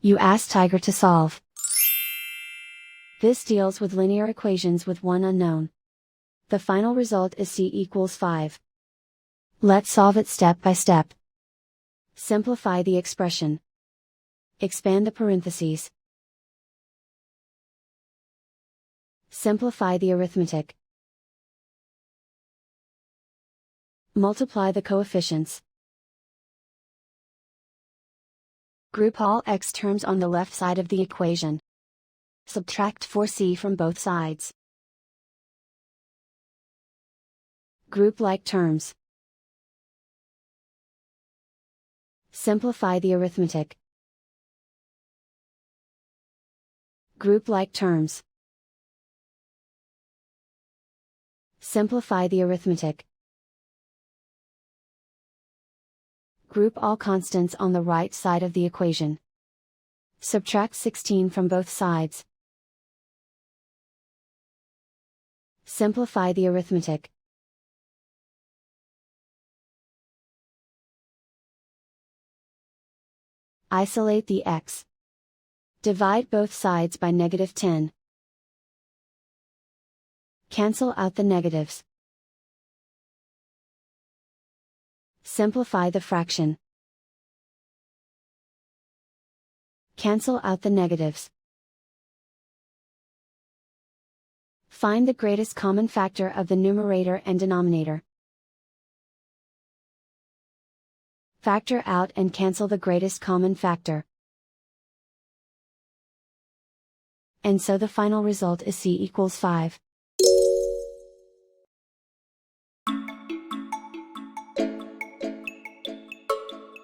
You ask Tiger to solve. This deals with linear equations with one unknown. The final result is c equals 5. Let's solve it step by step. Simplify the expression. Expand the parentheses. Simplify the arithmetic. Multiply the coefficients. Group all x terms on the left side of the equation. Subtract 4c from both sides. Group like terms. Simplify the arithmetic. Group like terms. Simplify the arithmetic. Group all constants on the right side of the equation. Subtract 16 from both sides. Simplify the arithmetic. Isolate the x. Divide both sides by -10. Cancel out the negatives. Simplify the fraction. Cancel out the negatives. Find the greatest common factor of the numerator and denominator. Factor out and cancel the greatest common factor. And so the final result is c equals 5.